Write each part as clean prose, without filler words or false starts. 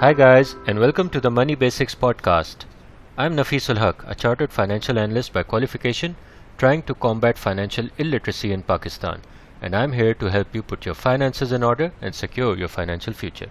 Hi guys, and welcome to the Money Basics podcast. I'm Nafisul Haq, a chartered financial analyst by qualification, trying to combat financial illiteracy in Pakistan, and I'm here to help you put your finances in order and secure your financial future.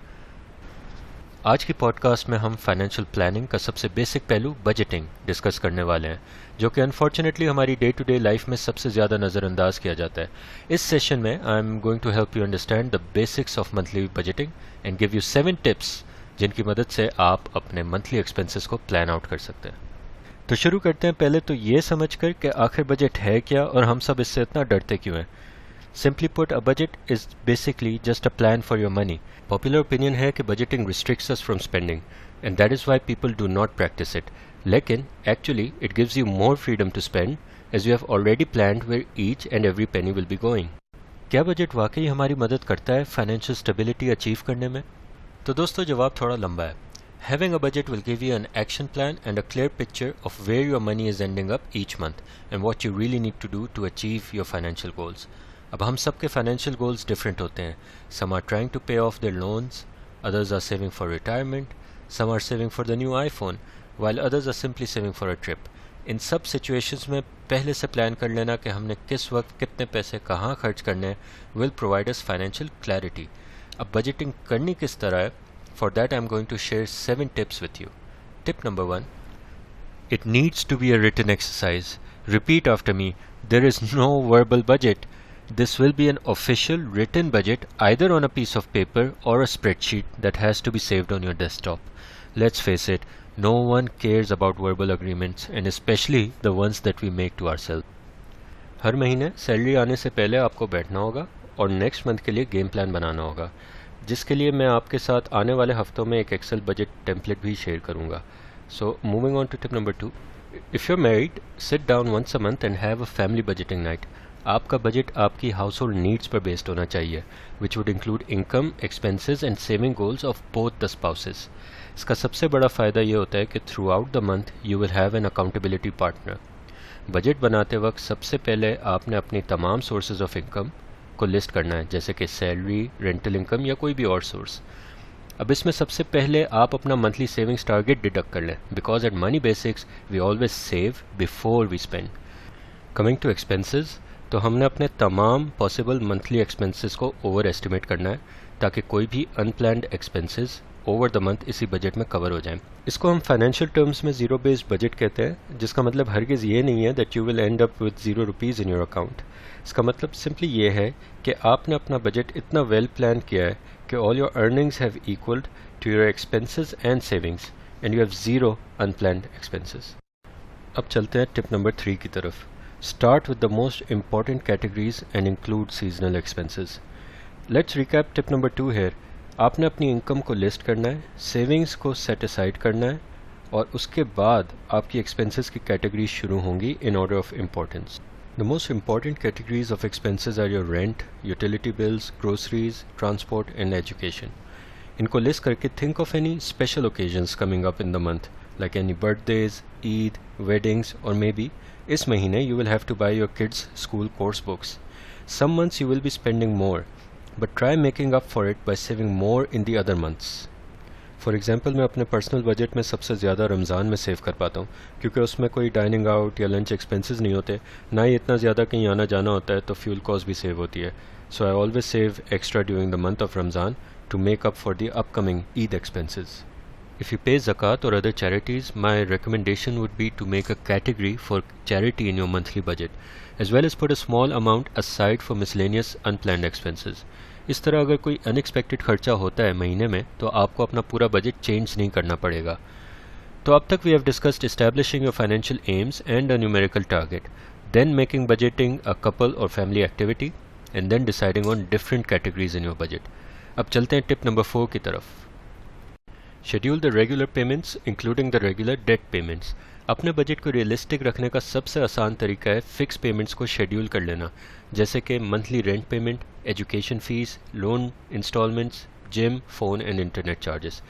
आज की podcast में हम financial planning का सबसे basic पहलू budgeting discuss करने वाले हैं, जो कि अनफॉर्चुनेटली हमारी डे टू डे लाइफ में सबसे ज़्यादा नज़रअंदाज किया जाता है. इस सेशन में I am going to help you understand the basics of monthly budgeting and give you 7 tips जिनकी मदद से आप अपने मंथली एक्सपेंसेस को प्लान आउट कर सकते हैं. तो शुरू करते हैं पहले तो ये समझ कर कि आखिर बजट है क्या और हम सब इससे इतना डरते क्यों हैं. Simply put, a budget is basically just a plan for your money. Popular opinion है कि budgeting restricts us from spending, and that is why people do not practice it. लेकिन actually it gives you more freedom to spend, as you have already planned where each and every penny will be going. क्या budget वाकई हमारी मदद करता है financial stability achieve करने में? तो दोस्तों जवाब थोड़ा लंबा है. Having a budget will give you an action plan and a clear picture of where your money is ending up each month and what you really need to do to achieve your financial goals. अब हम सब के financial goals different होते हैं. Some are trying to pay off their loans, others are saving for retirement, some are saving for the new iPhone, while others are simply saving for a trip. इन सब situations में पहले से plan कर लेना कि हमने किस वक्त कितने पैसे कहाँ खर्च करने हैं will provide us financial clarity. अब बजटिंग करनी किस तरह है, for that I am going to share 7 tips with you. Tip number 1, it needs to be a written exercise. Repeat after me, there is no verbal budget. This will be an official written budget either on a piece of paper or a spreadsheet that has to be saved on your desktop. Let's face it, no one cares about verbal agreements and especially the ones that we make to ourselves. हर महीने salary आने से पहले आपको बैठना होगा और next month के लिए गेम प्लान बनाना होगा, जिसके लिए मैं आपके साथ आने वाले हफ्तों में एक एक्सेल बजट टेम्पलेट भी शेयर करूंगा. So moving on to tip number 2. If you're married, sit down once a month and have a family budgeting night. आपका बजट आपकी हाउस होल्ड नीड्स पर बेस्ड होना चाहिए, which would include income, expenses and saving goals of both the spouses. इसका सबसे बड़ा फ़ायदा ये होता है कि through out the month you will have an accountability partner. Budget बनाते वक्त सबसे पहले आपने अपनी तमाम सोर्सेज ऑफ इनकम को लिस्ट करना है, जैसे कि सैलरी, रेंटल इनकम या कोई भी और सोर्स. अब इसमें सबसे पहले आप अपना मंथली सेविंग्स टारगेट डिडक्ट कर लें, because at money basics we always save before we spend. Coming to expenses, तो हमने अपने तमाम पॉसिबल मंथली एक्सपेंसेस को ओवर एस्टिमेट करना है ताकि कोई भी unplanned expenses over the month इसी बजट में कवर हो जाएं. इसको हम फाइनेंशियल टर्म्स में ज़ीरो बेस्ड बजट कहते हैं, जिसका मतलब हरगिज़ ये नहीं है that you will end up with ₹0 in your account. इसका मतलब सिंपली ये है कि आपने अपना बजट इतना वेल प्लान किया है कि all your earnings have equalled to your expenses and savings and you have zero unplanned expenses. अब चलते हैं टिप नंबर 3 की तरफ. Start with the most important categories and include seasonal expenses. Let's recap tip number 2 here. आपने अपनी income को list करना है, सेविंग्स को सेट असाइड करना है और उसके बाद आपकी एक्सपेंसेस की कैटेगरी शुरू होंगी in order of importance. The most important categories of expenses are your rent, utility bills, groceries, transport and education. इनको लिस्ट करके think of any special occasions coming up in the month, like any birthdays, Eid, weddings or maybe इस महीने you will have to buy your kids school course books. Some months you will be spending more, but try making up for it by saving more in the other months. For example, मैं अपने personal budget में सबसे ज़्यादा रमज़ान में save कर पाता हूँ, क्योंकि उसमें कोई डाइनिंग आउट या लंच एक्सपेंसेस नहीं होते, ना ही इतना ज़्यादा कहीं आना जाना होता है, तो फ्यूल कॉस्ट भी सेव होती है. So I always save extra during the month of Ramzan to make up for the upcoming Eid expenses. If you pay zakat or other charities, my recommendation would be to make a category for charity in your monthly budget, as well as put a small amount aside for miscellaneous unplanned expenses. इस तरह अगर कोई unexpected खर्चा होता है महीने में तो आपको अपना पूरा बजट चेंज नहीं करना पड़ेगा. तो अब तक we have discussed establishing your financial aims and a numerical target, then making budgeting a couple or family activity, and then deciding on different categories in your budget. अब चलते हैं टिप नंबर 4 की तरफ. Schedule the regular payments including the regular debt payments. अपने budget को realistic रखने का सबसे आसान तरीका है फिक्स पेमेंट्स को शेड्यूल कर लेना, जैसे कि monthly rent payment, education fees, loan instalments, gym, phone and internet charges.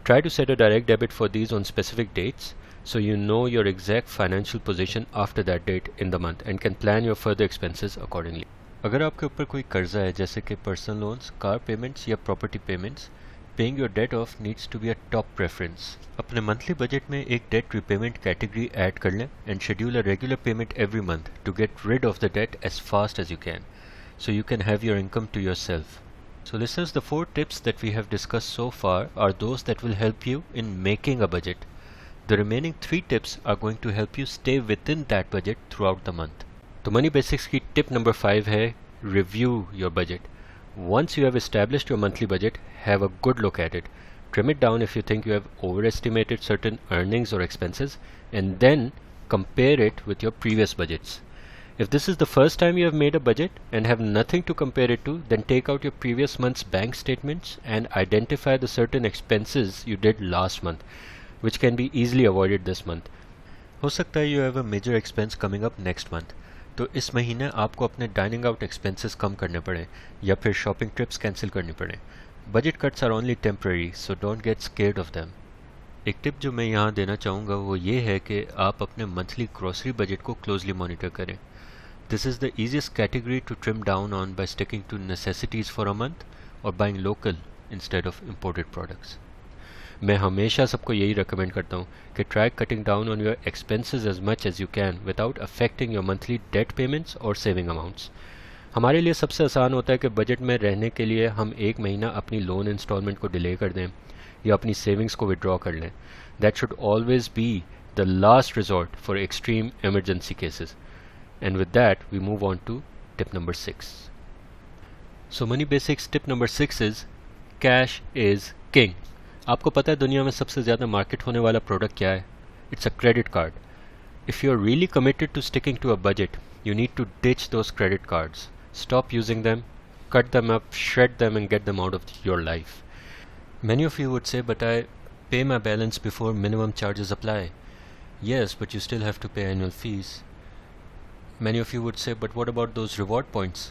Try to set a direct debit for these on specific dates so you know your exact financial position after that date in the month and can plan your further expenses accordingly. अगर आपके ऊपर कोई कर्जा है, जैसे कि personal loans, car payments या property payments, paying your debt off needs to be a top preference. अपने monthly budget में एक debt repayment category add कर लें and schedule a regular payment every month to get rid of the debt as fast as you can, so you can have your income to yourself. So listeners, the 4 tips that we have discussed so far are those that will help you in making a budget. The remaining 3 tips are going to help you stay within that budget throughout the month. तो Money Basics की tip number 5 है review your budget. Once you have established your monthly budget, have a good look at it. Trim it down if you think you have overestimated certain earnings or expenses, and then compare it with your previous budgets. If this is the first time you have made a budget and have nothing to compare it to, then take out your previous month's bank statements and identify the certain expenses you did last month, which can be easily avoided this month. हो सकता है you have a major expense coming up next month, तो इस महीने आपको अपने dining out expenses कम करने पड़े या फिर शॉपिंग ट्रिप्स कैंसिल करनी पड़े. Budget cuts are only temporary, so don't get scared of them. एक टिप जो मैं यहाँ देना चाहूँगा वो ये है कि आप अपने मंथली ग्रोसरी बजट को क्लोजली मॉनिटर करें. This is the easiest category to trim down on by sticking to necessities for a month और buying local instead of imported products. मैं हमेशा सबको यही रेकमेंड करता हूँ कि try cutting down on your expenses as much as you can without affecting your monthly debt payments और saving amounts. हमारे लिए सबसे आसान होता है कि बजट में रहने के लिए हम एक महीना अपनी लोन इंस्टॉलमेंट को डिले कर दें या अपनी सेविंग्स को विड्रॉ कर लें. That should always be the last resort for extreme emergency cases. And with that we move on to tip number 6. So money basics tip number 6 is cash is king. आपको पता है दुनिया में सबसे ज़्यादा मार्केट होने वाला प्रोडक्ट क्या है? It's a credit card. If you are really committed to sticking to a budget, you need to ditch those credit cards. Stop using them, cut them up, shred them and get them out of your life. Many of you would say, but I pay my balance before minimum charges apply. Yes, but you still have to pay annual fees. Many of you would say, but what about those reward points?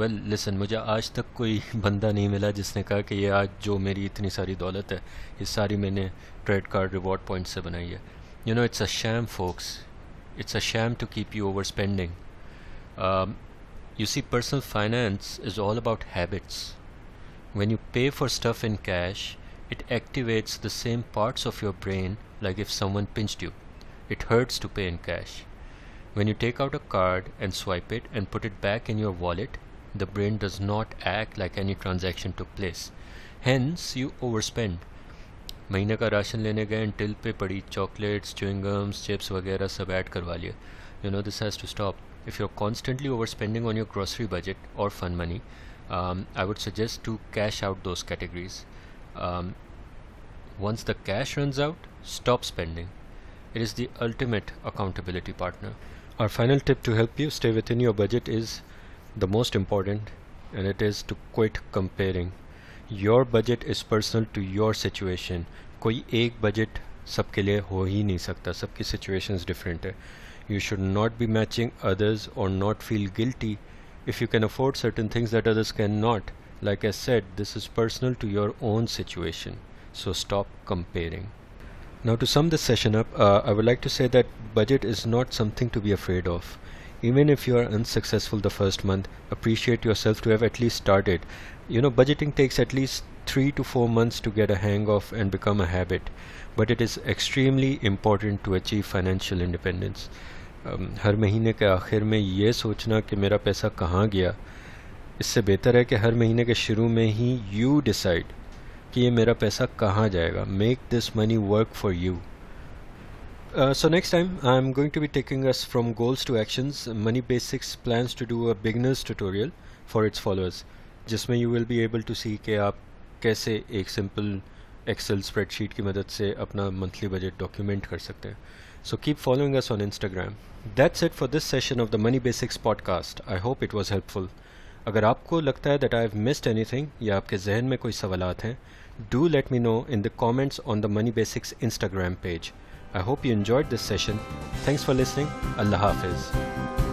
Well, listen, मुझे आज तक कोई बंदा नहीं मिला जिसने कहा कि ये आज जो मेरी इतनी सारी दौलत है ये सारी मैंने क्रेडिट कार्ड रिवॉर्ड पॉइंट से बनाई है. You know, it's a sham, folks. It's a sham to keep you overspending. You see, personal finance is all about habits. When you pay for stuff in cash, it activates the same parts of your brain like if someone pinched you. It hurts to pay in cash. When you take out a card and swipe it and put it back in your wallet, the brain does not act like any transaction took place. Hence, you overspend. महीने का ration लेने गए and till पे पड़ी chocolates, chewing gums, chips वगैरह सब add करवा लिए. You know this has to stop. If you are constantly over spending on your grocery budget और fun money, I would suggest to cash out those categories. Once the cash runs out, stop spending. It is the ultimate accountability partner. Our final tip to help you stay within your budget is the most important, and it is to quit comparing. Your budget is personal to your situation. कोई एक budget सबके लिए हो ही नहीं सकता, सबकी situations different है. You should not be matching others or not feel guilty if you can afford certain things that others cannot. Like I said, this is personal to your own situation, so stop comparing. Now to sum this session up, I would like to say that budget is not something to be afraid of. Even if you are unsuccessful the first month, appreciate yourself to have at least started. You know, budgeting takes at least 3 to 4 months to get a hang of and become a habit, but it is extremely important to achieve financial independence. हर महीने के आखिर में ये सोचना कि मेरा पैसा कहाँ गया, इससे बेहतर है कि हर महीने के शुरू में ही you decide कि ये मेरा पैसा कहाँ जाएगा. Make this money work for you. So next time I'm going to be taking us from goals to actions. Money Basics plans to do a beginner's tutorial for its followers, जिसमें you will be able to see कि आप कैसे एक simple Excel spreadsheet की मदद से अपना monthly budget document कर सकते हैं. So keep following us on Instagram. That's it for this session of the Money Basics podcast. I hope it was helpful. अगर आपको लगता है that I've missed anything या आपके जहन में कोई सवालात हैं, do let me know in the comments on the Money Basics Instagram page. I hope you enjoyed this session. Thanks for listening. Allah Hafiz.